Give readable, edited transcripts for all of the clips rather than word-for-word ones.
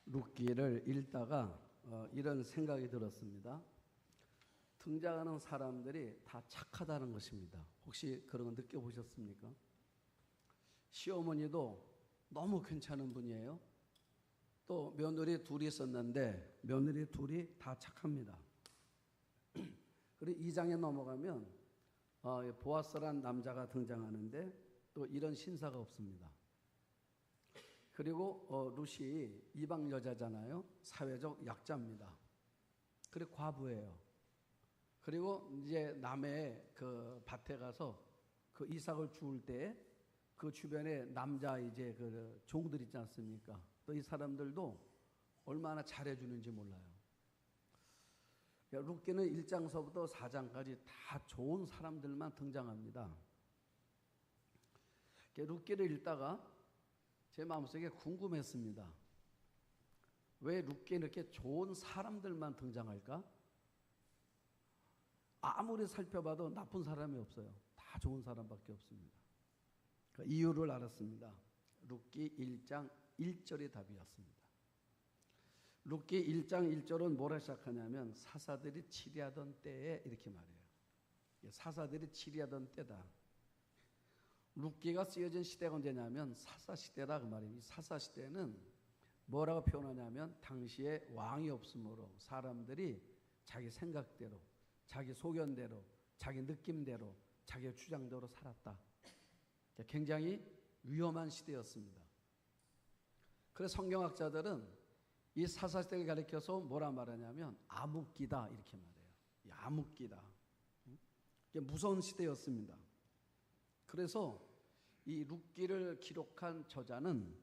룻기를 읽다가 이런 생각이 들었습니다. 등장하는 사람들이 다 착하다는 것입니다. 혹시 그런 거 느껴보셨습니까? 시어머니도 너무 괜찮은 분이에요. 또 며느리 둘이 있었는데 며느리 둘이 다 착합니다. 그리고 2장에 넘어가면 보아스란 남자가 등장하는데 또 이런 신사가 없습니다. 그리고 룻이 이방 여자잖아요. 사회적 약자입니다. 그리고 과부예요. 그리고 이제 남의 그 밭에 가서 그 이삭을 주울 때 그 주변에 남자 이제 그 종들 있지 않습니까? 또 이 사람들도 얼마나 잘해주는지 몰라요. 룻기는 1장서부터 4장까지 다 좋은 사람들만 등장합니다. 룻기를 읽다가 제 마음속에 궁금했습니다. 왜 룻기에 이렇게 좋은 사람들만 등장할까? 아무리 살펴봐도 나쁜 사람이 없어요. 다 좋은 사람밖에 없습니다. 그 이유를 알았습니다. 룻기 1장 1절이 답이었습니다. 룻기 1장 1절은 뭐라 시작하냐면 사사들이 치리하던 때에 이렇게 말해요. 사사들이 치리하던 때다. 룻기가 쓰여진 시대가 언제냐면 사사시대다 그 말이에요. 이 사사시대는 뭐라고 표현하냐면 당시에 왕이 없으므로 사람들이 자기 생각대로 자기 소견대로 자기 느낌대로 자기 주장대로 살았다. 굉장히 위험한 시대였습니다. 그래서 성경학자들은 이 사사시대를 가리켜서 뭐라 말하냐면 암흑기다 이렇게 말해요. 이 암흑기다. 무서운 시대였습니다. 그래서 이 룻기를 기록한 저자는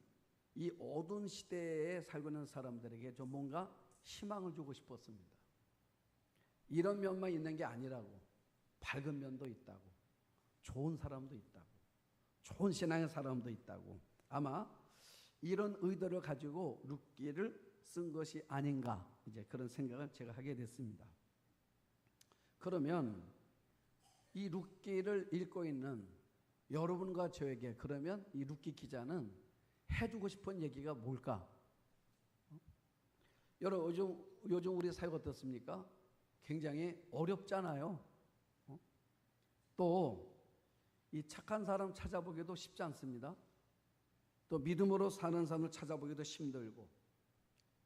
이 어두운 시대에 살고 있는 사람들에게 좀 뭔가 희망을 주고 싶었습니다. 이런 면만 있는 게 아니라고, 밝은 면도 있다고, 좋은 사람도 있다고, 좋은 신앙의 사람도 있다고, 아마 이런 의도를 가지고 룻기를 쓴 것이 아닌가, 이제 그런 생각을 제가 하게 됐습니다. 그러면 이 룻기를 읽고 있는 여러분과 저에게 그러면 이 룻기 기자는 해주고 싶은 얘기가 뭘까? 여러분 요즘 우리 사회가 어떻습니까? 굉장히 어렵잖아요. 또 이 착한 사람 찾아보기도 쉽지 않습니다. 또 믿음으로 사는 사람을 찾아보기도 힘들고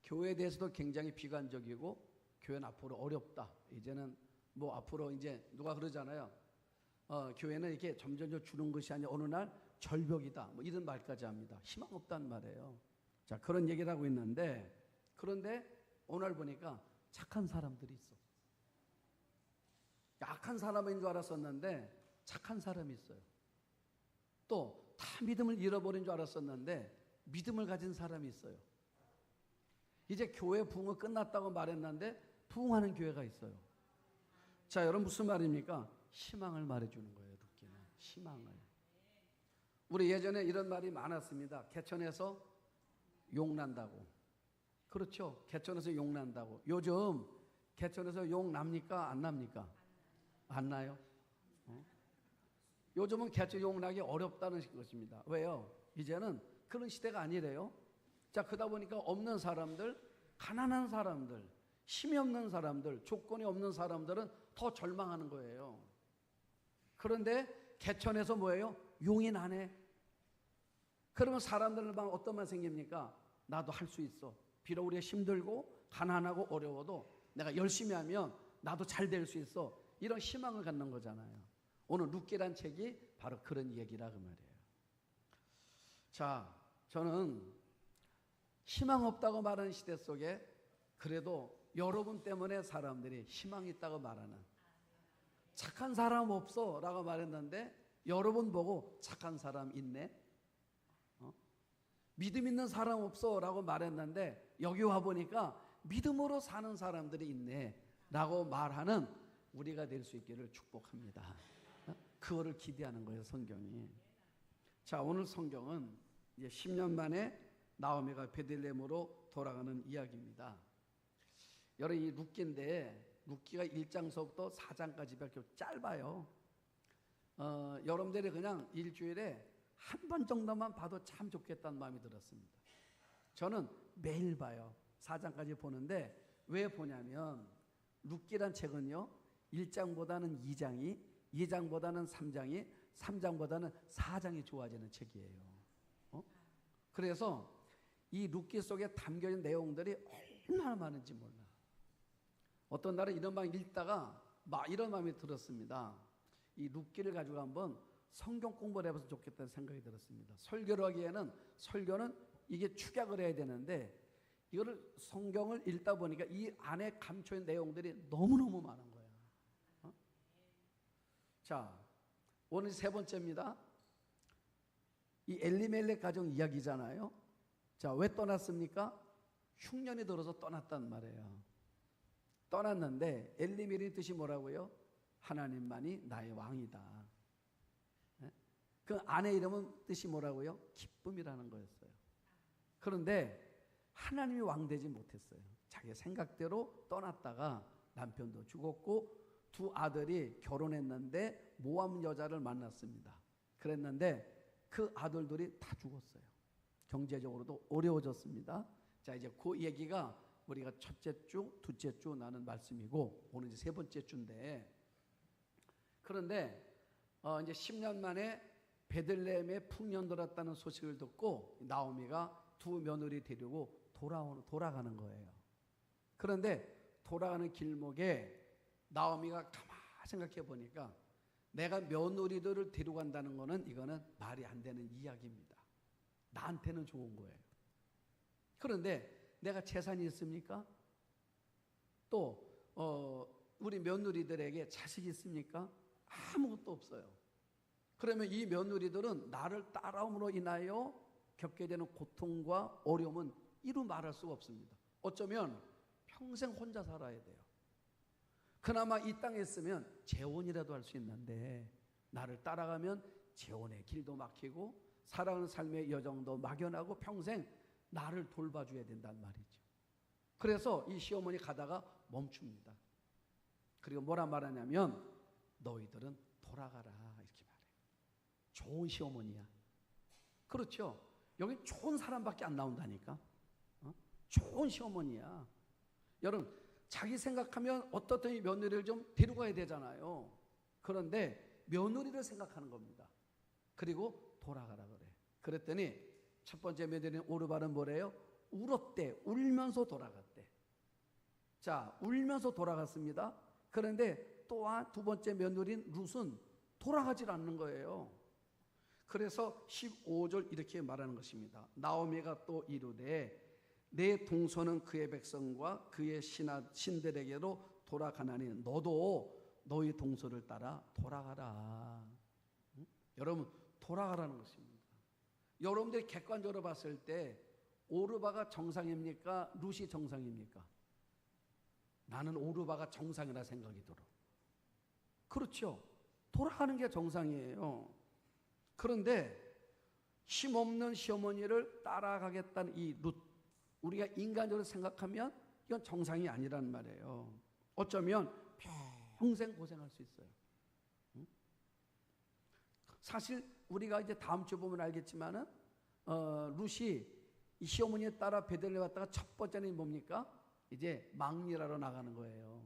교회에 대해서도 굉장히 비관적이고 교회는 앞으로 어렵다. 이제는 뭐 앞으로 이제 누가 그러잖아요. 교회는 이렇게 점점 주는 것이 아니라 어느 날 절벽이다. 뭐 이런 말까지 합니다. 희망 없다는 말이에요. 자, 그런 얘기를 하고 있는데 그런데 오늘 보니까 착한 사람들이 있어. 악한 사람인 줄 알았었는데 착한 사람이 있어요. 또 다 믿음을 잃어버린 줄 알았었는데 믿음을 가진 사람이 있어요. 이제 교회 부흥은 끝났다고 말했는데 부흥하는 교회가 있어요. 자, 여러분 무슨 말입니까? 희망을 말해주는 거예요. 룻기는 희망을. 우리 예전에 이런 말이 많았습니다. 개천에서 욕난다고. 그렇죠. 개천에서 욕난다고. 요즘 개천에서 욕 납니까? 안 납니까? 안 나요? 요즘은 개천 욕나기 어렵다는 것입니다. 왜요? 이제는 그런 시대가 아니래요. 자, 그러다 보니까 없는 사람들, 가난한 사람들, 힘이 없는 사람들, 조건이 없는 사람들은 더 절망하는 거예요. 그런데 개천에서 뭐예요? 용이 나네. 그러면 사람들은 어떤 말 생깁니까? 나도 할 수 있어. 비록 우리가 힘들고 가난하고 어려워도 내가 열심히 하면 나도 잘 될 수 있어. 이런 희망을 갖는 거잖아요. 오늘 룻기란 책이 바로 그런 얘기라 그 말이에요. 자, 저는 희망 없다고 말하는 시대 속에 그래도 여러분 때문에 사람들이 희망이 있다고 말하는, 착한 사람 없어 라고 말했는데 여러분 보고 착한 사람 있네. 믿음 있는 사람 없어 라고 말했는데 여기 와보니까 믿음으로 사는 사람들이 있네 라고 말하는 우리가 될 수 있기를 축복합니다. 그거를 기대하는 거예요, 성경이. 자, 오늘 성경은 이제 10년 만에 나오미가 베들레헴으로 돌아가는 이야기입니다. 여러분, 이 룻기인데 룻기가 1장서부터 4장까지밖에 짧아요. 여러분들이 그냥 일주일에 한 번 정도만 봐도 참 좋겠다는 마음이 들었습니다. 저는 매일 봐요. 4장까지 보는데 왜 보냐면 룻기란 책은요 1장보다는 2장이 2장보다는 3장이 3장보다는 4장이 좋아지는 책이에요. 그래서 이 룻기 속에 담겨있는 내용들이 얼마나 많은지 몰라. 어떤 날은 이런 방 읽다가 막 이런 마음이 들었습니다. 이 룻기를 가지고 한번 성경 공부를 해봐서 좋겠다는 생각이 들었습니다. 설교를 하기에는 설교는 이게 축약을 해야 되는데 이거를 성경을 읽다 보니까 이 안에 감춰있는 내용들이 너무너무 많은 거야. 자, 오늘 세 번째입니다. 이 엘리멜렉 가정 이야기잖아요. 자, 왜 떠났습니까? 흉년이 들어서 떠났단 말이에요. 떠났는데 엘리멜렉의 뜻이 뭐라고요? 하나님만이 나의 왕이다. 그 아내 이름은 뜻이 뭐라고요? 기쁨이라는 거였어요. 그런데 하나님이 왕 되지 못했어요. 자기 생각대로 떠났다가 남편도 죽었고 두 아들이 결혼했는데 모함 여자를 만났습니다. 그랬는데 그 아들들이 다 죽었어요. 경제적으로도 어려워졌습니다. 자, 이제 그 얘기가 우리가 첫째 주, 둘째 주 나눈 말씀이고 오늘 이제 세 번째 주인데 그런데 이제 10년 만에 베들레헴에 풍년 들었다는 소식을 듣고 나오미가 두 며느리 데리고 돌아가는 거예요. 그런데 돌아가는 길목에 나오미가 가만히 생각해 보니까 내가 며느리들을 데리고 간다는 거는 이거는 말이 안 되는 이야기입니다. 나한테는 좋은 거예요. 그런데 내가 재산이 있습니까? 또 우리 며느리들에게 자식이 있습니까? 아무것도 없어요. 그러면 이 며느리들은 나를 따라옴으로 인하여 겪게 되는 고통과 어려움은 이루 말할 수가 없습니다. 어쩌면 평생 혼자 살아야 돼요. 그나마 이 땅에 있으면 재혼이라도 할 수 있는데 나를 따라가면 재혼의 길도 막히고 사랑하는 삶의 여정도 막연하고 평생 나를 돌봐줘야 된단 말이죠. 그래서 이 시어머니 가다가 멈춥니다. 그리고 뭐라 말하냐면 너희들은 돌아가라 이렇게 말해요. 좋은 시어머니야. 그렇죠. 여기 좋은 사람밖에 안 나온다니까. 좋은 시어머니야. 여러분 자기 생각하면 어떻든 며느리를 좀 데리고 가야 되잖아요. 그런데 며느리를 생각하는 겁니다. 그리고 돌아가라 그래. 그랬더니 첫 번째 며느리는 오르바는 뭐래요? 울었대. 울면서 돌아갔대. 자, 울면서 돌아갔습니다. 그런데 또한 두 번째 며느리인 룻은 돌아가질 않는 거예요. 그래서 15절 이렇게 말하는 것입니다. 나오미가 또 이르되 내 동서는 그의 백성과 그의 신들에게로 돌아가나니 너도 너희 동서를 따라 돌아가라. 여러분 돌아가라는 것입니다. 여러분들이 객관적으로 봤을 때 오르바가 정상입니까? 룻이 정상입니까? 나는 오르바가 정상이라 생각이 들어. 그렇죠. 돌아가는 게 정상이에요. 그런데 힘없는 시어머니를 따라가겠다는 이 룻, 우리가 인간적으로 생각하면 이건 정상이 아니란 말이에요. 어쩌면 평생 고생할 수 있어요. 사실 우리가 이제 다음 주에 보면 알겠지만은 룻이 이 시어머니에 따라 베들레헴에 왔다가 첫 번째는 뭡니까? 이제 막리라로 나가는 거예요.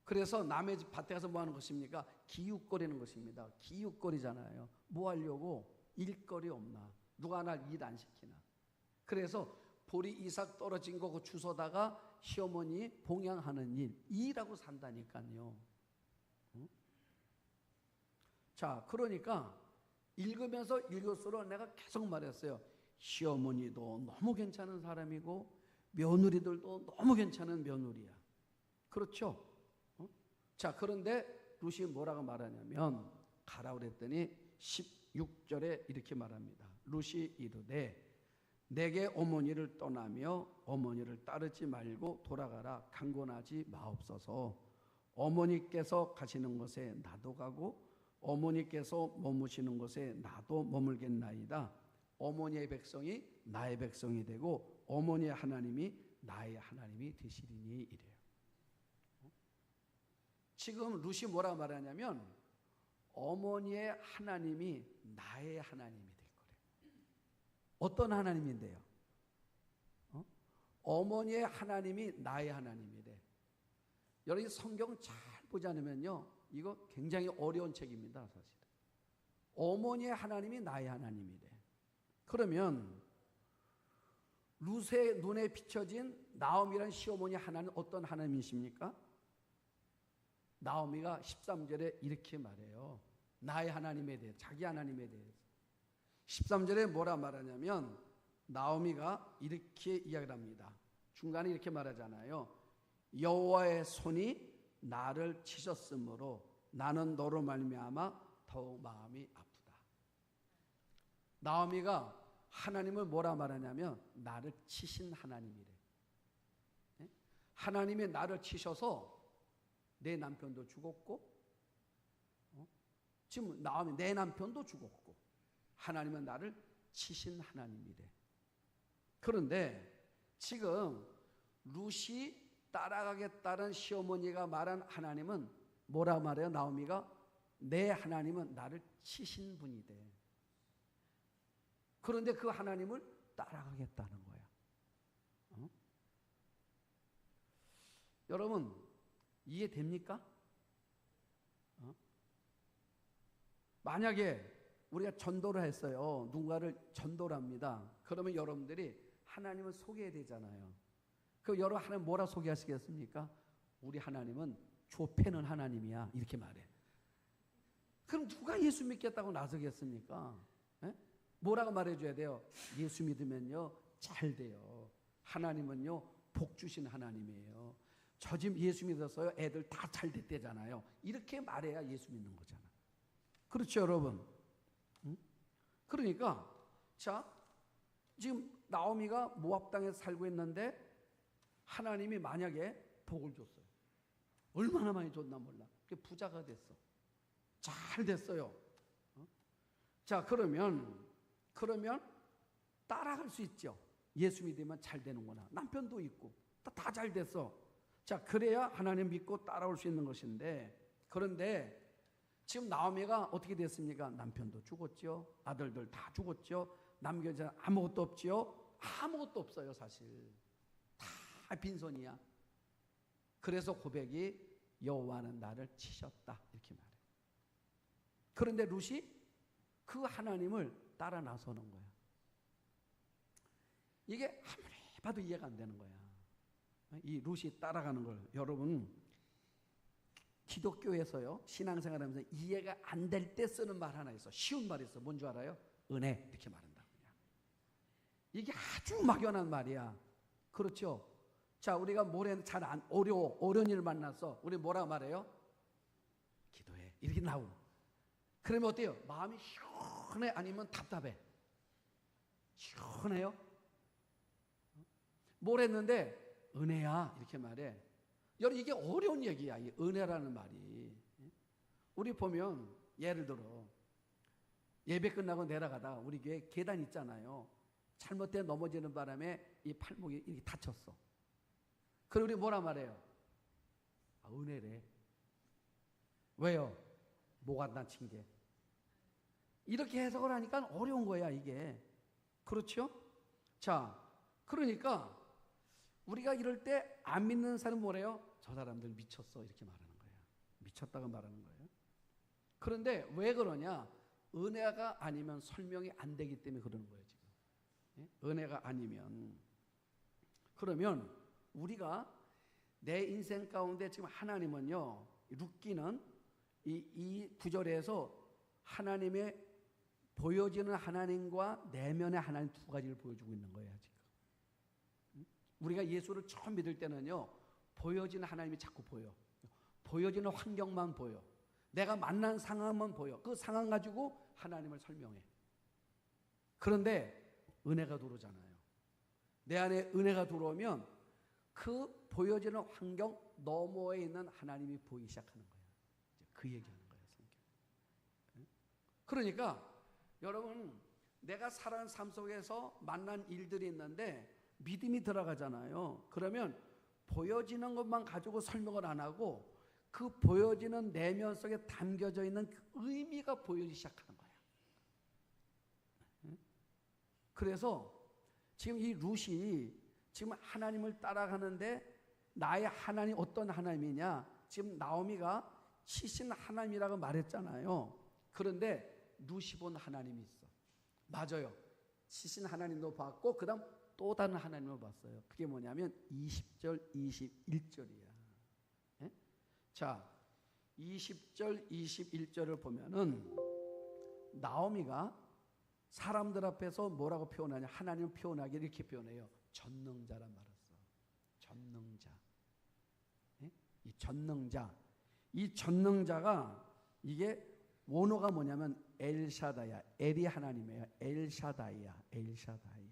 그래서 남의 집 밭에 가서 뭐 하는 것입니까? 기웃거리는 것입니다. 기웃거리잖아요. 뭐 하려고? 일거리 없나? 누가 날 일 안 시키나? 그래서 보리 이삭 떨어진 거 그 주워다가 시어머니 봉양하는 일이라고 산다니까요. 자, 그러니까 읽으면서 읽을수록 내가 계속 말했어요. 시어머니도 너무 괜찮은 사람이고 며느리들도 너무 괜찮은 며느리야. 그렇죠? 자, 그런데 룻이 뭐라고 말하냐면 가라 그랬더니 16절에 이렇게 말합니다. 룻이 이르되 내게 어머니를 떠나며 어머니를 따르지 말고 돌아가라. 강권하지 마옵소서. 어머니께서 가시는 곳에 나도 가고 어머니께서 머무시는 곳에 나도 머물겠나이다. 어머니의 백성이 나의 백성이 되고 어머니의 하나님이 나의 하나님이 되시리니 이래요. 지금 룻이 뭐라 말하냐면 어머니의 하나님이 나의 하나님이 될 거래요. 어떤 하나님인데요? 어머니의 하나님이 나의 하나님이래. 여러분 성경 잘 보지 않으면요, 이거 굉장히 어려운 책입니다. 사실 어머니의 하나님이 나의 하나님이래. 그러면 룻의 눈에 비춰진 나오미라는 시어머니 하나님 어떤 하나님이십니까? 나오미가 13절에 이렇게 말해요. 나의 하나님에 대해, 자기 하나님에 대해서 13절에 뭐라 말하냐면 나오미가 이렇게 이야기를 합니다. 중간에 이렇게 말하잖아요. 여호와의 손이 나를 치셨으므로 나는 너로 말미암아 더욱 마음이 아프다. 나오미가 하나님을 뭐라 말하냐면 나를 치신 하나님이래. 하나님이 나를 치셔서 내 남편도 죽었고, 지금 나오미 내 남편도 죽었고, 하나님은 나를 치신 하나님이래. 그런데 지금 룻이 따라가겠다는 시어머니가 말한 하나님은 뭐라 말해요? 나오미가 내 하나님은 나를 치신 분이 돼. 그런데 그 하나님을 따라가겠다는 거야. 여러분 이해됩니까? 만약에 우리가 전도를 했어요. 누군가를 전도를 합니다. 그러면 여러분들이 하나님을 소개해야 되잖아요. 그 여러분 하나님 뭐라 소개하시겠습니까? 우리 하나님은 좁혀는 하나님이야. 이렇게 말해. 그럼 누가 예수 믿겠다고 나서겠습니까? 에? 뭐라고 말해줘야 돼요? 예수 믿으면요 잘 돼요. 하나님은요 복 주신 하나님이에요. 저 집 예수 믿었어요. 애들 다 잘 됐대잖아요. 이렇게 말해야 예수 믿는 거잖아. 그렇죠 여러분? 응? 그러니까 자 지금 나오미가 모압 땅에서 살고 있는데 하나님이 만약에 복을 줬어요. 얼마나 많이 줬나 몰라. 부자가 됐어. 잘 됐어요. 자 그러면 따라갈 수 있죠. 예수 믿으면 잘 되는구나. 남편도 있고 다 잘 됐어. 자 그래야 하나님 믿고 따라올 수 있는 것인데, 그런데 지금 나오미가 어떻게 됐습니까? 남편도 죽었죠. 아들들 다 죽었죠. 남겨진 아무것도 없지요. 아무것도 없어요. 사실 다 빈손이야. 그래서 고백이 여호와는 나를 치셨다 이렇게 말해요. 그런데 룻이 그 하나님을 따라 나서는 거야. 이게 아무리 봐도 이해가 안 되는 거야. 이 룻이 따라가는 걸 여러분 기독교에서요 신앙생활하면서 이해가 안 될 때 쓰는 말 하나 있어. 쉬운 말이 있어. 뭔 줄 알아요? 은혜 이렇게 말한다. 이게 아주 막연한 말이야. 그렇죠? 자 우리가 모레는 잘 안 어려운 일을 만났어. 우리 뭐라 말해요? 기도해 이렇게 나오고. 그러면 어때요? 마음이 시원해 아니면 답답해? 시원해요? 뭘 했는데 은혜야 이렇게 말해. 여러분 이게 어려운 얘기야. 이 은혜라는 말이. 우리 보면 예를 들어 예배 끝나고 내려가다 우리 교회 계단 있잖아요. 잘못돼 넘어지는 바람에 이 팔목이 이렇게 다쳤어. 그럼 우리 뭐라 말해요? 아, 은혜래. 왜요? 뭐가 다친 게. 이렇게 해석을 하니까 어려운 거야 이게. 그렇죠? 자 그러니까 우리가 이럴 때 안 믿는 사람은 뭐래요? 저 사람들 미쳤어 이렇게 말하는 거예요. 미쳤다고 말하는 거예요. 그런데 왜 그러냐? 은혜가 아니면 설명이 안 되기 때문에 그러는 거예요 지금. 은혜가 아니면. 그러면 우리가 내 인생 가운데 지금 하나님은요 룻기는 이 구절에서 하나님의 보여지는 하나님과 내면의 하나님 두 가지를 보여주고 있는 거예요 지금. 우리가 예수를 처음 믿을 때는요 보여지는 하나님이 자꾸 보여. 보여지는 환경만 보여. 내가 만난 상황만 보여. 그 상황 가지고 하나님을 설명해. 그런데 은혜가 들어오잖아요. 내 안에 은혜가 들어오면 그 보여지는 환경 너머에 있는 하나님이 보이기 시작하는 거예요. 그 얘기하는 거예요 성경. 그러니까 여러분 내가 살아가는 삶 속에서 만난 일들이 있는데 믿음이 들어가잖아요. 그러면 보여지는 것만 가지고 설명을 안 하고 그 보여지는 내면 속에 담겨져 있는 그 의미가 보이기 시작하는 거야. 그래서 지금 이 룻이 지금 하나님을 따라가는데 나의 하나님 어떤 하나님이냐? 지금 나오미가 치신 하나님이라고 말했잖아요. 그런데 누시본 하나님이 있어. 맞아요. 치신 하나님도 봤고 그 다음 또 다른 하나님을 봤어요. 그게 뭐냐면 20절 21절이야. 예? 자, 20절 21절을 보면은 나오미가 사람들 앞에서 뭐라고 표현하냐? 하나님을 표현하기 이렇게 표현해요. 전능자란 말을 써. 전능자. 예? 이 전능자. 이 전능자가 이게 원어가 뭐냐면 엘샤다야. 엘이 하나님이에요. 엘샤다이야. 엘샤다이.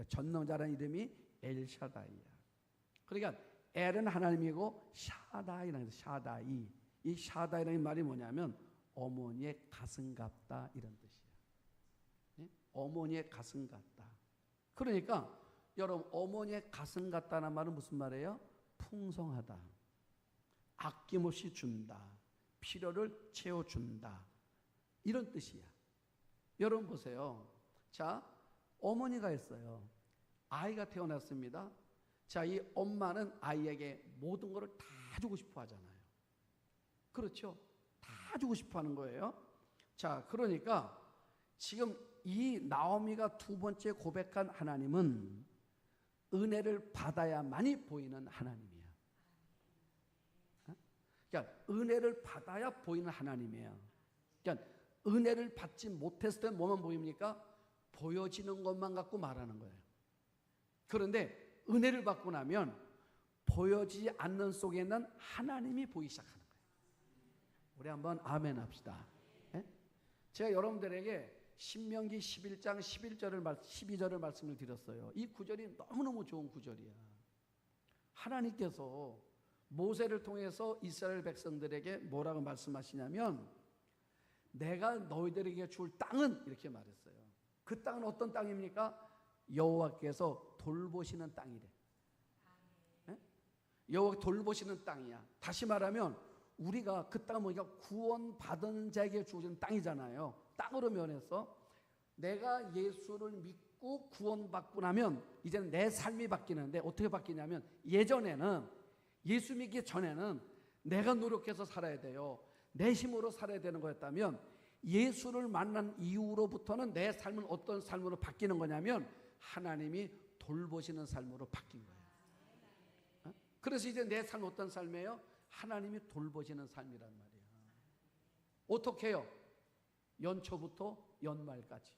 전능자라는 이름이 엘샤다이야. 그러니까 엘은 하나님이고 샤다이라는 샤다이. 이 샤다이라는 말이 뭐냐면 어머니의 가슴 같다 이런 뜻이야. 네? 어머니의 가슴 같다. 그러니까 여러분 어머니의 가슴 같다는 말은 무슨 말이에요? 풍성하다. 아낌없이 준다. 필요를 채워준다. 이런 뜻이야. 여러분 보세요. 자, 어머니가 있어요. 아이가 태어났습니다. 자, 이 엄마는 아이에게 모든 것을 다 주고 싶어 하잖아요. 그렇죠? 다 주고 싶어 하는 거예요. 자, 그러니까 지금 이 나오미가 두 번째 고백한 하나님은 은혜를 받아야만이 보이는 하나님이야. 그러니까 은혜를 받아야 보이는 하나님이에요. 그러니까 은혜를 받지 못했을 때 뭐만 보입니까? 보여지는 것만 갖고 말하는 거예요. 그런데 은혜를 받고 나면 보여지지 않는 속에 있는 하나님이 보이기 시작하는 거예요. 우리 한번 아멘 합시다. 예? 제가 여러분들에게 신명기 11장 12절을 말씀을 드렸어요. 이 구절이 너무너무 좋은 구절이야. 하나님께서 모세를 통해서 이스라엘 백성들에게 뭐라고 말씀하시냐면 내가 너희들에게 줄 땅은 이렇게 말했어요. 그 땅은 어떤 땅입니까? 여호와께서 돌보시는 땅이래. 네? 여호와 돌보시는 땅이야. 다시 말하면 우리가 그 땅은 뭐니까 구원받은 자에게 주어진 땅이잖아요. 땅으로 면해서 내가 예수를 믿고 구원받고 나면 이제는 내 삶이 바뀌는데 어떻게 바뀌냐면 예전에는 예수 믿기 전에는 내가 노력해서 살아야 돼요. 내 힘으로 살아야 되는 거였다면 예수를 만난 이후로부터는 내 삶은 어떤 삶으로 바뀌는 거냐면 하나님이 돌보시는 삶으로 바뀐 거예요. 그래서 이제 내 삶은 어떤 삶이에요? 하나님이 돌보시는 삶이란 말이야. 어떻게 해요? 연초부터 연말까지.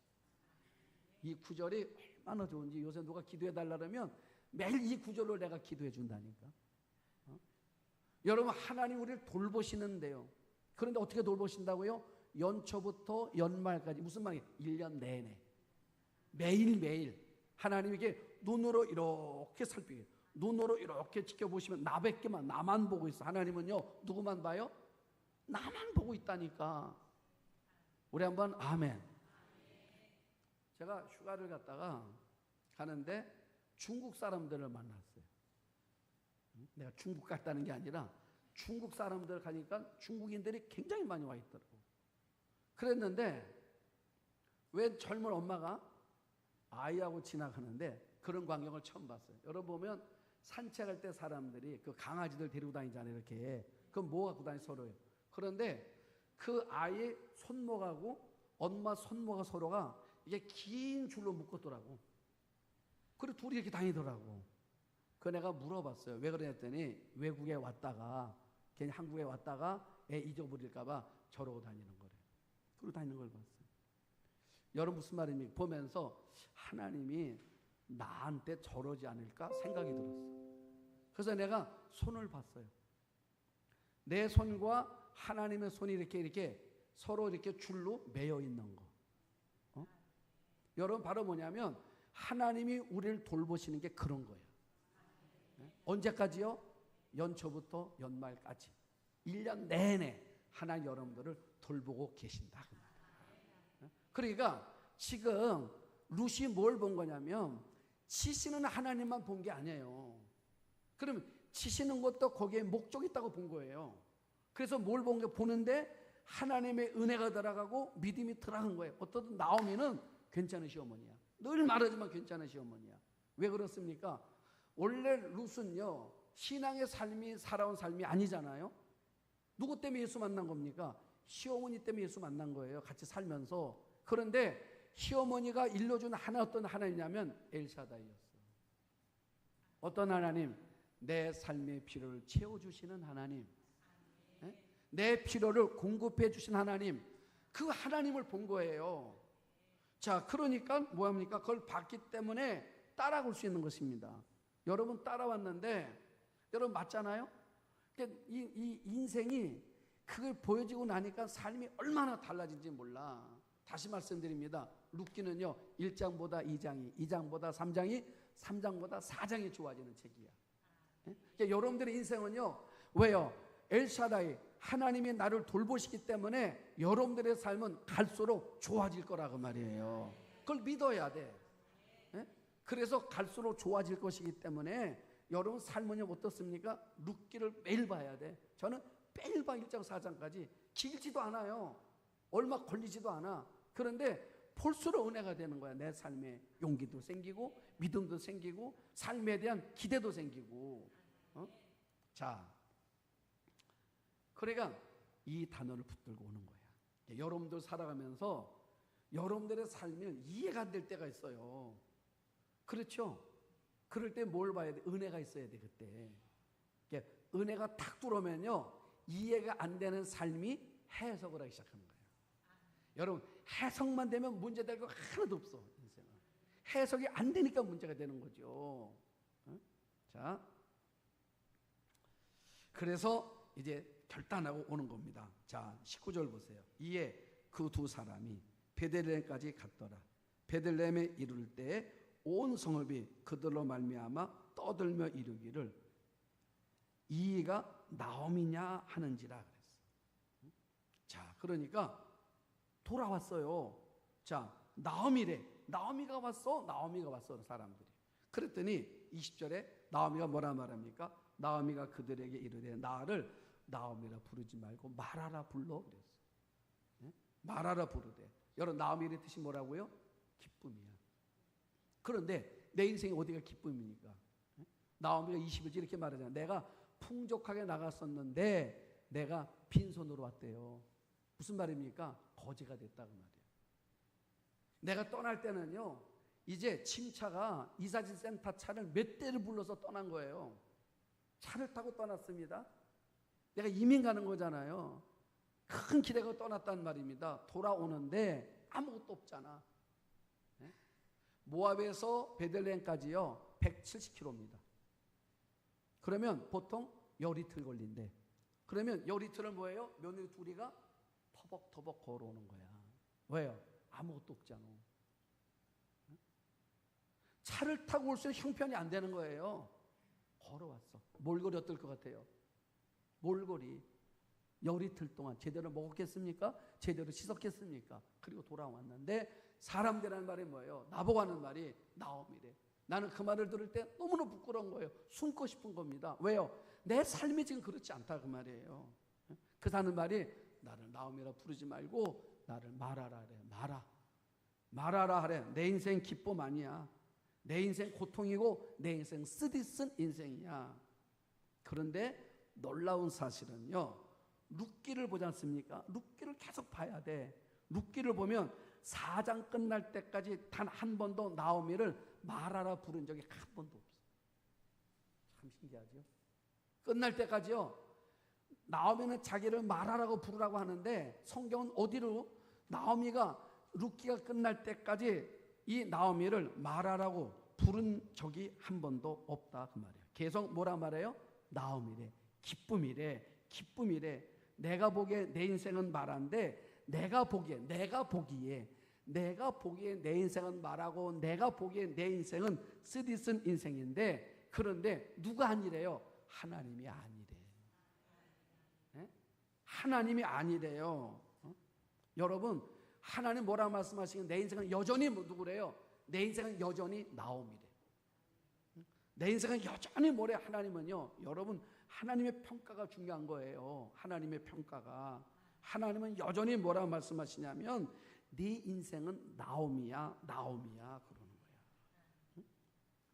이 구절이 얼마나 좋은지 요새 누가 기도해 달라면 매일 이 구절로 내가 기도해 준다니까. 여러분 하나님 우리를 돌보시는데요. 그런데 어떻게 돌보신다고요? 연초부터 연말까지. 무슨 말이에요? 1년 내내 매일매일 하나님에게 눈으로 이렇게 살피게, 눈으로 이렇게 지켜보시면 나만 보고 있어. 하나님은요 누구만 봐요? 나만 보고 있다니까. 우리 한번 아멘. 제가 휴가를 갔다가 가는데 중국 사람들을 만났어요. 내가 중국 갔다는 게 아니라 중국 사람들 가니까 중국인들이 굉장히 많이 와 있더라고. 그랬는데 왜 젊은 엄마가 아이하고 지나가는데 그런 광경을 처음 봤어요. 여러분 보면 산책할 때 사람들이 그 강아지들 데리고 다니잖아요. 이렇게. 그럼 뭐 갖고 다니 서로요. 그런데 그 아이의 손목하고 엄마 손목하고 서로가 이게 긴 줄로 묶었더라고. 그리고 둘이 이렇게 다니더라고. 그 내가 물어봤어요. 왜 그랬더니 외국에 왔다가 괜히 한국에 왔다가 애 잊어버릴까봐 저러고 다니는 거래. 그러고 다니는 걸 봤어요. 여러분 무슨 말입니까? 보면서 하나님이 나한테 저러지 않을까 생각이 들었어. 그래서 내가 손을 봤어요. 내 손과 하나님의 손이 이렇게 서로 이렇게 줄로 매여 있는 거. 여러분 바로 뭐냐면 하나님이 우리를 돌보시는 게 그런 거예요. 언제까지요? 연초부터 연말까지 1년 내내 하나님 여러분들을 돌보고 계신다. 그러니까 지금 룻이 뭘 본 거냐면 치시는 하나님만 본 게 아니에요. 그럼 치시는 것도 거기에 목적이 있다고 본 거예요. 그래서 뭘 본 게 보는데 하나님의 은혜가 들어가고 믿음이 들어간 거예요. 어떤 나오미는 괜찮은 시어머니야. 늘 말하지만 괜찮은 시어머니야. 왜 그렇습니까? 원래 룻은요 신앙의 삶이 살아온 삶이 아니잖아요. 누구 때문에 예수 만난 겁니까? 시어머니 때문에 예수 만난 거예요. 같이 살면서. 그런데 시어머니가 일러준 하나 어떤 하나님이냐면 엘샤다이였어요. 어떤 하나님? 내 삶의 필요를 채워주시는 하나님, 내 필요를 공급해 주신 하나님, 그 하나님을 본 거예요. 자, 그러니까 뭐합니까? 그걸 봤기 때문에 따라갈 수 있는 것입니다. 여러분 따라왔는데 여러분 맞잖아요? 그러니까 이 인생이 그걸 보여지고 나니까 삶이 얼마나 달라진지 몰라. 다시 말씀드립니다. 룻기는요 1장보다 2장이, 2장보다 3장이, 3장보다 4장이 좋아지는 책이야. 그러니까 여러분들의 인생은요 왜요? 엘샤다이 하나님이 나를 돌보시기 때문에 여러분들의 삶은 갈수록 좋아질 거라고 말이에요. 그걸 믿어야 돼. 그래서 갈수록 좋아질 것이기 때문에 여러분 삶은 어떻습니까? 룻기를 매일 봐야 돼. 저는 매일 봐 1장 4장까지. 길지도 않아요. 얼마 걸리지도 않아. 그런데 볼수록 은혜가 되는 거야. 내 삶에 용기도 생기고 믿음도 생기고 삶에 대한 기대도 생기고. 자, 그러니까 이 단어를 붙들고 오는 거야. 여러분들 살아가면서 여러분들의 삶이 이해가 안 될 때가 있어요. 그렇죠? 그럴 때 뭘 봐야 돼? 은혜가 있어야 돼 그때. 은혜가 탁 들어오면요 이해가 안 되는 삶이 해석을 하기 시작하는 거예요. 여러분 해석만 되면 문제될 거 하나도 없어. 인생은. 해석이 안 되니까 문제가 되는 거죠. 자, 그래서 이제 결단하고 오는 겁니다. 자, 19절 보세요. 이에 그 두 사람이 베들레헴까지 갔더라. 베들레헴에 이를 때 온 성읍이 그들로 말미암아 떠들며 이르기를 이가 나옴이냐 하는지라 그랬어. 자, 그러니까 돌아왔어요. 자, 나오미래. 나오미가 왔어. 나오미가 왔어. 사람들이. 그랬더니 20절에 나오미가 뭐라 말합니까? 나오미가 그들에게 이르되 나를 나오미라 부르지 말고 마라라 불러 그랬어. 마라라 부르되. 여러분 나오미의 뜻이 뭐라고요? 기쁨이야. 그런데 내 인생이 어디가 기쁨입니까? 나오미가 21절 이렇게 말하잖아요. 내가 풍족하게 나갔었는데 내가 빈손으로 왔대요. 무슨 말입니까? 거지가 됐다고 말이에요. 내가 떠날 때는요 이제 침차가 이사진센터 차를 몇 대를 불러서 떠난 거예요. 차를 타고 떠났습니다. 내가 이민 가는 거잖아요. 큰 기대가 떠났단 말입니다. 돌아오는데 아무것도 없잖아. 모압에서 베들레헴까지요 170km입니다. 그러면 보통 열이틀 걸린대. 그러면 열이틀은 뭐예요? 며느리 둘이가 터벅터벅 걸어오는 거야. 왜요? 아무것도 없잖아. 차를 타고 올수록 형편이 안 되는 거예요. 걸어왔어. 몰골이 어떨 것 같아요? 몰골이 열이틀 동안 제대로 먹었겠습니까? 제대로 씻었겠습니까? 그리고 돌아왔는데 사람들이라는 말이 뭐예요? 나보고 하는 말이 나오미래. 나는 그 말을 들을 때 너무너무 부끄러운 거예요. 숨고 싶은 겁니다. 왜요? 내 삶이 지금 그렇지 않다 그 말이에요. 그 하는 말이 나를 나오미라 부르지 말고 나를 마라라 하래. 마라라 하래. 내 인생 기쁨 아니야. 내 인생 고통이고 내 인생 쓰디쓴 인생이야. 그런데 놀라운 사실은요. 룻기를 보지 않습니까? 룻기를 계속 봐야 돼. 룻기를 보면 4장 끝날 때까지 단 한 번도 나오미를 마라라 부른 적이 한 번도 없어. 참 신기하죠? 끝날 때까지요. 나오미는 자기를 마라라고 부르라고 하는데 성경은 어디로 나오미가 룻기가 끝날 때까지 이 나오미를 마라라고 부른 적이 한 번도 없다 그 말이에요. 계속 뭐라 말해요? 나오미래. 기쁨이래. 내가 보기에 내 인생은 마라인데 내가 보기에 내 인생은 마라고 내가 보기에 내 인생은 쓰디쓴 인생인데 그런데 누가 아니래요? 하나님이 아니래. 하나님이 아니래요. 여러분 하나님 뭐라 말씀하시면 내 인생은 여전히 누구래요? 내 인생은 여전히 나옴이래. 내 인생은 여전히 뭐래? 하나님은요. 여러분 하나님의 평가가 중요한 거예요. 하나님의 평가가. 하나님은 여전히 뭐라 말씀하시냐면 네 인생은 나옴이야 그러는 거야.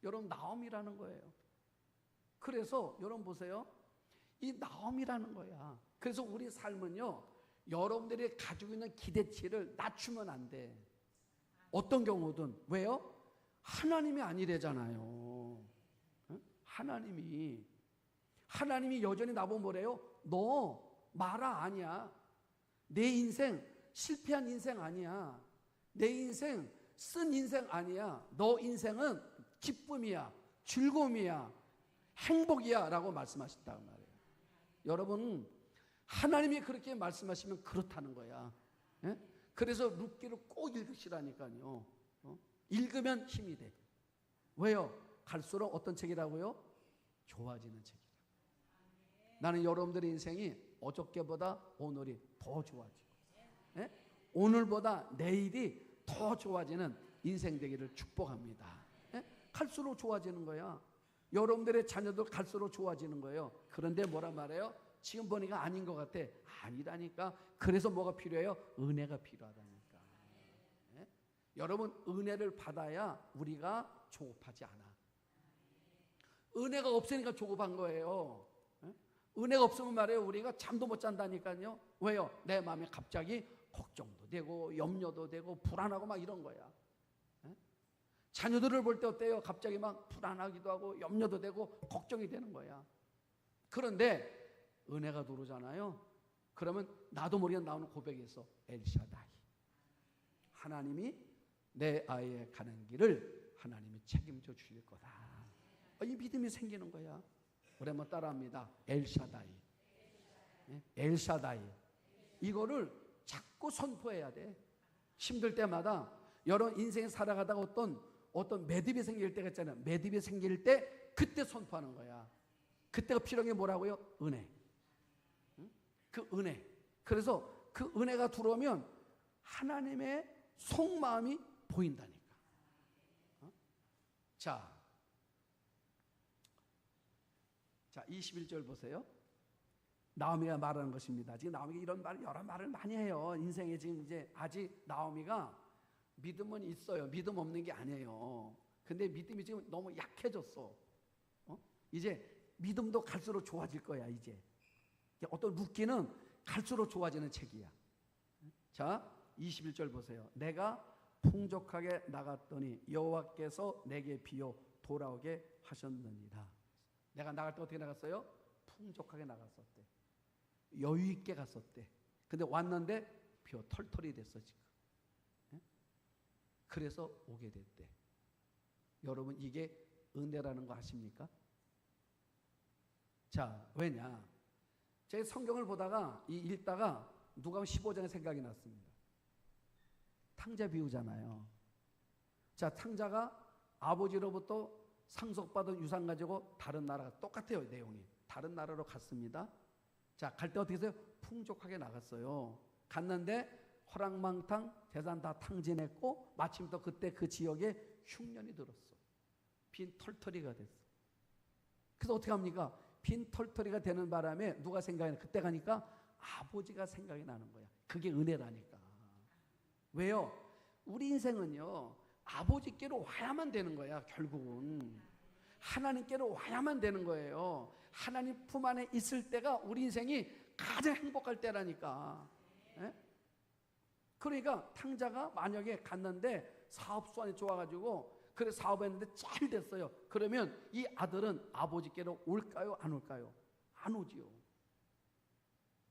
여러분 나옴이라는 거예요. 그래서 여러분 보세요. 이 나옴이라는 거야. 그래서 우리 삶은요, 여러분들이 가지고 있는 기대치를 낮추면 안 돼. 어떤 경우든. 왜요? 하나님이 아니래잖아요. 하나님이 여전히 나보고 뭐래요? 너 마라 아니야. 내 인생 실패한 인생 아니야. 내 인생 쓴 인생 아니야. 너 인생은 기쁨이야, 즐거움이야, 행복이야 라고 말씀하셨다고 말이에요. 여러분, 하나님이 그렇게 말씀하시면 그렇다는 거야. 예? 그래서 룻기를 꼭 읽으시라니까요. 읽으면 힘이 돼. 왜요? 갈수록 어떤 책이라고요? 좋아지는 책이라. 나는 여러분들의 인생이 어저께보다 오늘이 더 좋아지고, 예? 오늘보다 내일이 더 좋아지는 인생 되기를 축복합니다. 예? 갈수록 좋아지는 거야. 여러분들의 자녀들 갈수록 좋아지는 거예요. 그런데 뭐라 말해요? 지금 보니까 아닌 것 같아. 아니라니까. 그래서 뭐가 필요해요? 은혜가 필요하다니까. 예? 여러분, 은혜를 받아야 우리가 조급하지 않아. 은혜가 없으니까 조급한 거예요. 예? 은혜가 없으면 말이에요, 우리가 잠도 못 잔다니까요. 왜요? 내 마음에 갑자기 걱정도 되고 염려도 되고 불안하고 막 이런 거야. 예? 자녀들을 볼 때 어때요? 갑자기 막 불안하기도 하고 염려도 되고 걱정이 되는 거야. 그런데 은혜가 들어오잖아요. 그러면 나도 모르게 나오는 고백이 있어. 엘샤다이. 하나님이 내 아이의 가는 길을 하나님이 책임져 주실 거다. 이 믿음이 생기는 거야. 우리 한번 따라합니다. 엘샤다이. 엘샤다이. 이거를 자꾸 선포해야 돼. 힘들 때마다 여러분 인생 살아가다가 어떤 매듭이 생길 때가 있잖아요. 매듭이 생길 때 그때 선포하는 거야. 그때가 필요한 게 뭐라고요? 은혜. 그 은혜. 그래서 그 은혜가 들어오면 하나님의 속마음이 보인다니까. 자, 21절 보세요. 나오미가 말하는 것입니다. 지금 나오미가 여러 말을 많이 해요. 인생에 지금 이제 아직 나오미가 믿음은 있어요. 믿음 없는 게 아니에요. 근데 믿음이 지금 너무 약해졌어. 이제 믿음도 갈수록 좋아질 거야. 이제 어떤 룻기는 갈수록 좋아지는 책이야. 자, 21절 보세요. 내가 풍족하게 나갔더니 여호와께서 내게 비어 돌아오게 하셨느니라. 내가 나갈 때 어떻게 나갔어요? 풍족하게 나갔었대. 여유 있게 갔었대. 근데 왔는데 비어 털털이 됐어 지금. 예? 그래서 오게 됐대. 여러분, 이게 은혜라는 거 아십니까? 자, 왜냐? 제가 성경을 보다가 읽다가 누가복음 15장의 생각이 났습니다. 탕자 비유잖아요. 자, 탕자가 아버지로부터 상속받은 유산 가지고 다른 나라가 똑같아요. 내용이. 다른 나라로 갔습니다. 자, 갈 때 어떻게 했어요? 풍족하게 나갔어요. 갔는데 허랑망탕 재산 다 탕진했고 마침 또 그때 그 지역에 흉년이 들었어. 빈 털터리가 됐어. 그래서 어떻게 합니까? 빈 털터리가 되는 바람에 누가 생각이 나? 그때 가니까 아버지가 생각이 나는 거야. 그게 은혜라니까. 왜요? 우리 인생은요, 아버지께로 와야만 되는 거야. 결국은 하나님께로 와야만 되는 거예요. 하나님 품 안에 있을 때가 우리 인생이 가장 행복할 때라니까. 예? 그러니까 탕자가 만약에 갔는데 사업 수완이 좋아가지고 그래 사업했는데 잘 됐어요. 그러면 이 아들은 아버지께로 올까요? 안 올까요? 안 오지요.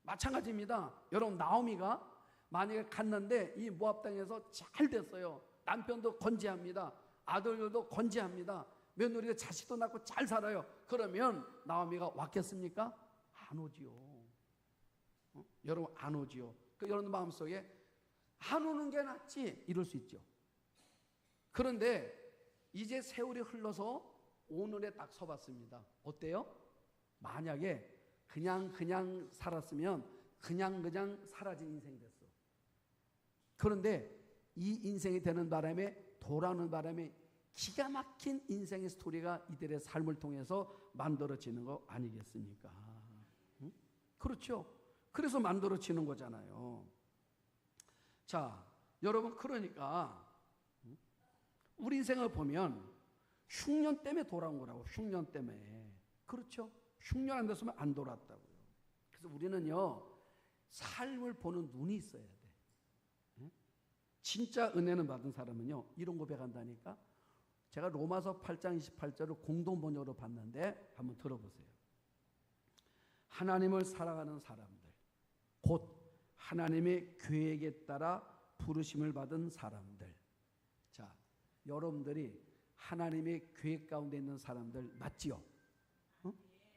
마찬가지입니다. 여러분, 나오미가 만약에 갔는데 이 모압 땅에서 잘 됐어요. 남편도 건재합니다. 아들들도 건재합니다. 며느리가 자식도 낳고 잘 살아요. 그러면 나오미가 왔겠습니까? 안 오지요. 여러분, 안 오지요. 그 여러분 마음속에 안 오는 게 낫지 이럴 수 있죠. 그런데 이제 세월이 흘러서 오늘에 딱 서봤습니다. 어때요? 만약에 그냥 살았으면 그냥 사라진 인생이 됐어. 그런데 이 인생이 되는 바람에, 돌아오는 바람에 기가 막힌 인생의 스토리가 이들의 삶을 통해서 만들어지는 거 아니겠습니까? 응? 그렇죠. 그래서 만들어지는 거잖아요. 자, 여러분, 그러니까 우리 인생을 보면 흉년 때문에 돌아온 거라고. 흉년 때문에. 그렇죠? 흉년 안 됐으면 안 돌았다고요. 그래서 우리는요, 삶을 보는 눈이 있어야 돼. 진짜 은혜는 받은 사람은요, 이런 고백한다니까. 제가 로마서 8장 28절을 공동 번역으로 봤는데 한번 들어보세요. 하나님을 사랑하는 사람들, 곧 하나님의 계획에 따라 부르심을 받은 사람들. 자, 여러분들이 하나님의 계획 가운데 있는 사람들 맞지요?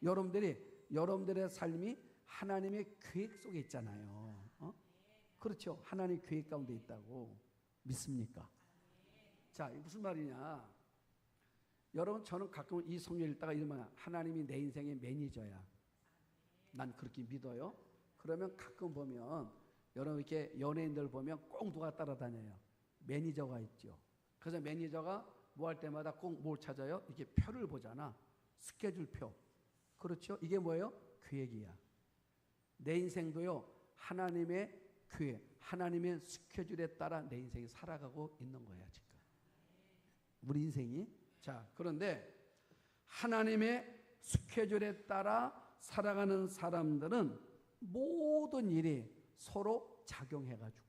여러분들의 삶이 하나님의 계획 속에 있잖아요. 그렇죠? 하나님의 계획 가운데 있다고 믿습니까? 자, 이게 무슨 말이냐? 여러분, 저는 가끔 이 성경 읽다가 이러면 하나님이 내 인생의 매니저야. 난 그렇게 믿어요. 그러면 가끔 보면 여러분 이렇게 연예인들 보면 꼭 누가 따라다녀요. 매니저가 있죠. 그래서 매니저가 뭐 할 때마다 꼭 뭘 찾아요? 이렇게 표를 보잖아. 스케줄표. 그렇죠? 이게 뭐예요? 계획이야. 내 인생도요, 하나님의 계획, 하나님의 스케줄에 따라 내 인생이 살아가고 있는 거야, 지금. 우리 인생이. 자, 그런데 하나님의 스케줄에 따라 살아가는 사람들은 모든 일이 서로 작용해가지고,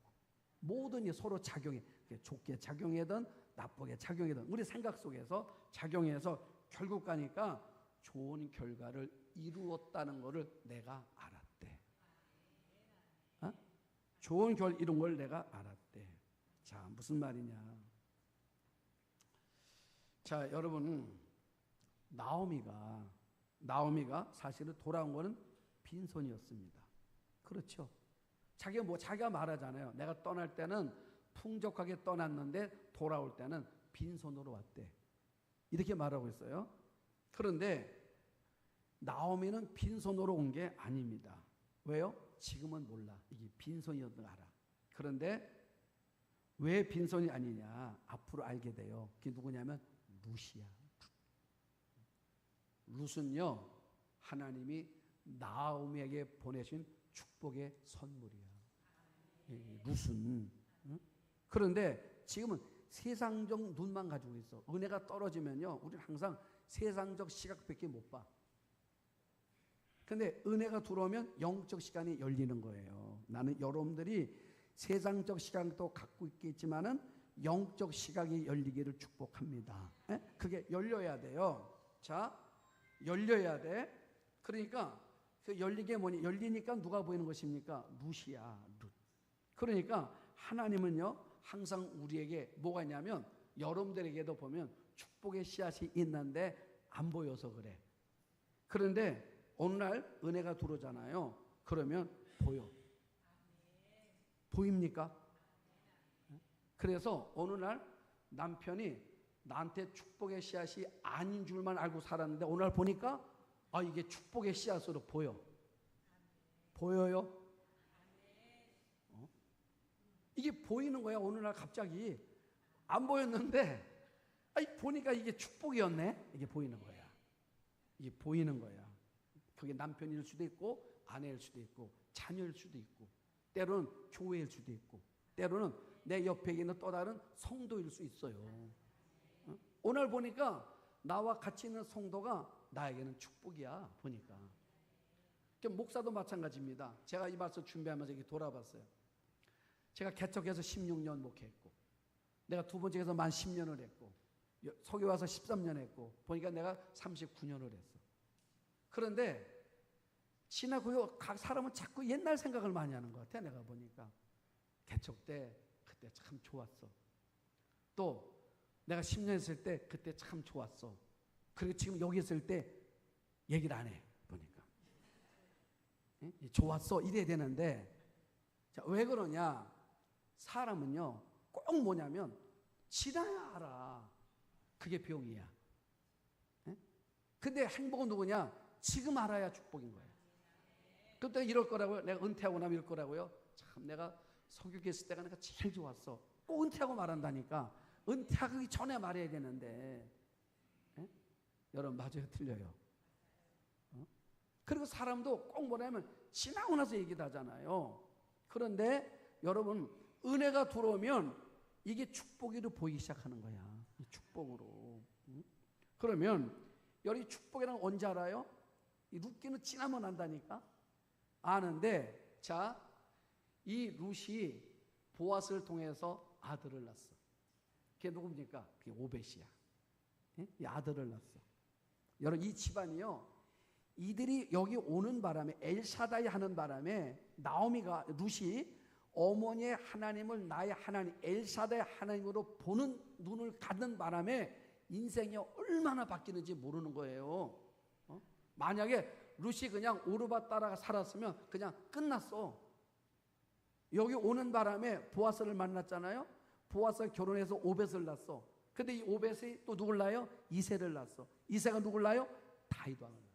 모든 일이 서로 작용해. 좋게 작용하든 나쁘게 작용하든 우리 생각 속에서 작용해서 결국 가니까 좋은 결과를 이루었다는 것을 내가 알았대. 좋은 이룬 걸 내가 알았대. 자, 무슨 말이냐? 자, 여러분, 나오미가 사실은 돌아온 거는 빈손이었습니다. 그렇죠? 자기가 말하잖아요. 내가 떠날 때는 풍족하게 떠났는데 돌아올 때는 빈손으로 왔대. 이렇게 말하고 있어요. 그런데 나오미는 빈손으로 온 게 아닙니다. 왜요? 지금은 몰라. 이게 빈손이었던 거 알아. 그런데 왜 빈손이 아니냐? 앞으로 알게 돼요. 그게 누구냐면 룻이야. 룻은요, 하나님이 나오미에게 보내신 축복의 선물이야. 룻은. 그런데 지금은 세상적 눈만 가지고 있어. 은혜가 떨어지면요, 우리는 항상 세상적 시각밖에 못 봐. 근데 은혜가 들어오면 영적 시간이 열리는 거예요. 나는 여러분들이 세상적 시각도 갖고 있겠지만은 영적 시각이 열리기를 축복합니다. 그게 열려야 돼요. 자, 열려야 돼. 그러니까 그 열리게 뭐니? 열리니까 누가 보이는 것입니까? 룻이야, 룻. 그러니까 하나님은요, 항상 우리에게 뭐가 있냐면 여러분들에게도 보면 축복의 씨앗이 있는데 안 보여서 그래. 그런데 어느 날 은혜가 들어오잖아요. 그러면 보여. 보입니까? 그래서 어느 날 남편이 나한테 축복의 씨앗이 아닌 줄만 알고 살았는데 오늘 날 보니까 이게 축복의 씨앗으로 보여. 보여요? 이게 보이는 거야. 어느 날 갑자기 안 보였는데 보니까 이게 축복이었네. 이게 보이는 거야. 이게 보이는 거야. 그게 남편일 수도 있고 아내일 수도 있고 자녀일 수도 있고 때로는 교회일 수도 있고 때로는 내 옆에 있는 또 다른 성도일 수 있어요. 오늘 보니까 나와 같이 있는 성도가 나에게는 축복이야. 보니까. 목사도 마찬가지입니다. 제가 이 말씀 준비하면서 이렇게 돌아봤어요. 제가 개척해서 16년 목회했고 내가 두 번째 에서 만 10년을 했고 서교 와서 13년 했고 보니까 내가 39년을 했어. 그런데 지나고 각 사람은 자꾸 옛날 생각을 많이 하는 것 같아. 내가 보니까 개척 때 그때 참 좋았어. 또 내가 10년 했을 때 그때 참 좋았어. 그리고 지금 여기 있을 때 얘기를 안 해. 보니까 좋았어 이래야 되는데 자, 왜 그러냐? 사람은요 꼭 뭐냐면 지나야 알아. 그게 병이야. 근데 행복은 누구냐? 지금 알아야 축복인 거예요. 그때 이럴 거라고요. 내가 은퇴하고 나면 이럴 거라고요. 참 내가 석유계 있을 때가 내가 제일 좋았어. 꼭 은퇴하고 말한다니까. 은퇴하기 전에 말해야 되는데 여러분 맞아요? 틀려요? 그리고 사람도 꼭 뭐냐면 지나고 나서 얘기도 하잖아요. 그런데 여러분 은혜가 들어오면 이게 축복으로 보이기 시작하는 거야. 이 축복으로. 그러면 여기 축복이란 언제 알아요? 이 룻기는 지나면 안다니까. 아는데 자, 이 룻이 보아스를 통해서 아들을 낳았어. 그게 누굽니까? 그게 오벳이야. 이 아들을 낳았어. 여러분, 이 집안이요, 이들이 여기 오는 바람에, 엘샤다이 하는 바람에 나오미가, 룻이 어머니의 하나님을 나의 하나님, 엘샤다의 하나님으로 보는 눈을 갖는 바람에 인생이 얼마나 바뀌는지 모르는 거예요. 만약에 룻이 그냥 오르바 따라가 살았으면 그냥 끝났어. 여기 오는 바람에 보아스를 만났잖아요. 보아스가 결혼해서 오벳을 낳았어. 근데 이 오벳이 또 누굴 낳아요? 이새를 낳았어. 이새가 누굴 낳아요? 다윗 왕을 낳아요.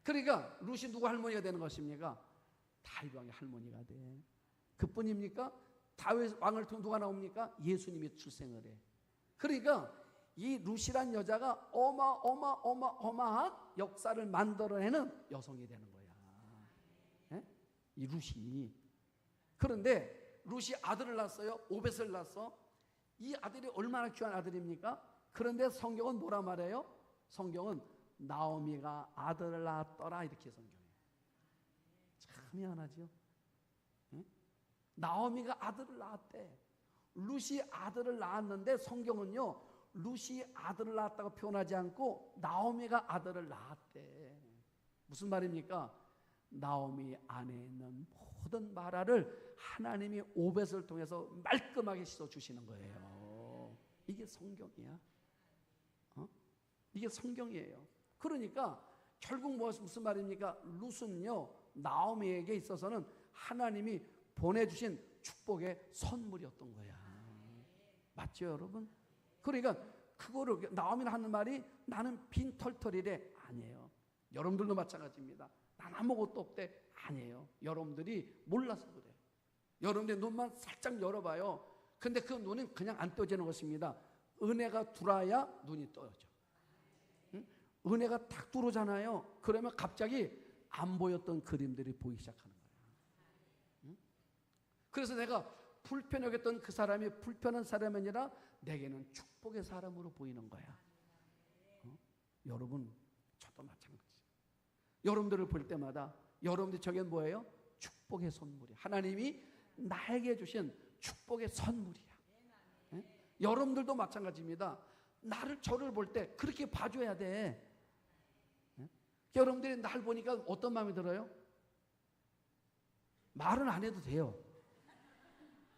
그러니까 룻이 누구 할머니가 되는 것입니까? 다윗 왕의 할머니가 돼. 그뿐입니까? 다윗 왕을 통해 누가 나옵니까? 예수님이 출생을 해. 그러니까 이 룻이란 여자가 어마어마한 역사를 만들어내는 여성이 되는 거야. 예? 이 룻이. 그런데 룻이 아들을 낳았어요. 오벳을 낳았어. 이 아들이 얼마나 귀한 아들입니까? 그런데 성경은 뭐라 말해요? 성경은 나오미가 아들을 낳았더라, 이렇게 성경해요. 참 희한하죠? 응? 나오미가 아들을 낳았대. 룻이 아들을 낳았는데 성경은요, 룻이 아들을 낳았다고 표현하지 않고 나오미가 아들을 낳았대. 무슨 말입니까? 나오미 안에 있는 모든 마라를 하나님이 오벳을 통해서 말끔하게 씻어주시는 거예요. 이게 성경이야. 이게 성경이에요. 그러니까 결국 무슨 말입니까? 룻은요, 나오미에게 있어서는 하나님이 보내주신 축복의 선물이었던 거야. 맞죠, 여러분? 그러니까 그거를 나오미는 하는 말이 나는 빈털털이래. 아니에요. 여러분들도 마찬가지입니다. 난 아무것도 없대. 아니에요. 여러분들이 몰라서 그래. 여러분들 눈만 살짝 열어봐요. 근데 그 눈은 그냥 안 떠지는 것입니다. 은혜가 들어야 눈이 떠져. 응? 은혜가 탁 들어오잖아요. 그러면 갑자기 안 보였던 그림들이 보이기 시작하는 거예요. 응? 그래서 내가 불편히 여겼던 그 사람이 불편한 사람이 아니라 내게는 축복의 사람으로 보이는 거야. 여러분, 저도 마찬가지. 여러분들을 볼 때마다 여러분들 저게 뭐예요? 축복의 선물이야. 하나님이 나에게 주신 축복의 선물이야. 예? 여러분들도 마찬가지입니다. 저를 볼 때 그렇게 봐줘야 돼. 예? 여러분들이 날 보니까 어떤 마음이 들어요? 말은 안 해도 돼요.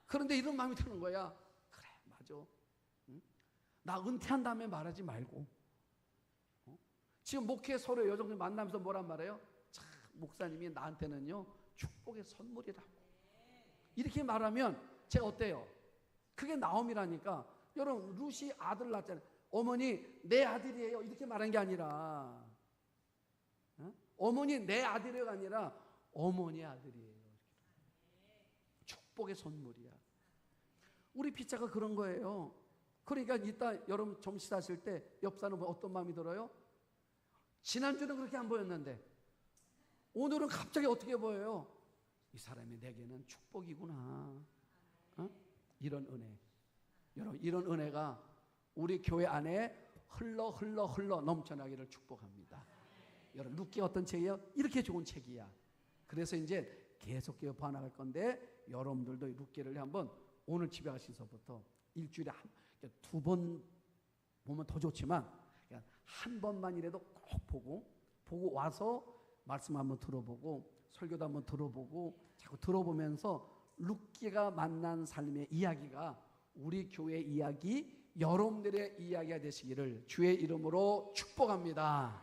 그런데 이런 마음이 드는 거야. 그래, 맞아. 응? 나 은퇴한 다음에 말하지 말고. 지금 목회 서로 여정들 만나면서 뭐란 말이에요? 참, 목사님이 나한테는요, 축복의 선물이라고. 이렇게 말하면 제가 어때요? 그게 나옴이라니까. 여러분, 룻이 아들 낳았잖아요. 어머니, 내 아들이에요. 이렇게 말한 게 아니라, 어머니, 내 아들이가 아니라, 어머니 아들이에요. 축복의 선물이야. 우리 피자가 그런 거예요. 그러니까 이따 여러분 점심 식사하실 때 옆 사람은 어떤 마음이 들어요? 지난주는 그렇게 안 보였는데 오늘은 갑자기 어떻게 보여요? 이 사람이 내게는 축복이구나. 이런 은혜. 여러분, 이런 은혜가 우리 교회 안에 흘러 넘쳐나기를 축복합니다. 여러분, 룻기가 어떤 책이에요? 이렇게 좋은 책이야. 그래서 이제 계속 반항할 건데 여러분들도 룻기를 한번 오늘 집에 가셔서부터 일주일에 두 번 보면 더 좋지만 한 번만이라도 꼭 보고 와서 말씀 한번 들어보고 설교도 한번 들어보고 자꾸 들어보면서 룻기가 만난 삶의 이야기가 우리 교회 이야기, 여러분들의 이야기가 되시기를 주의 이름으로 축복합니다.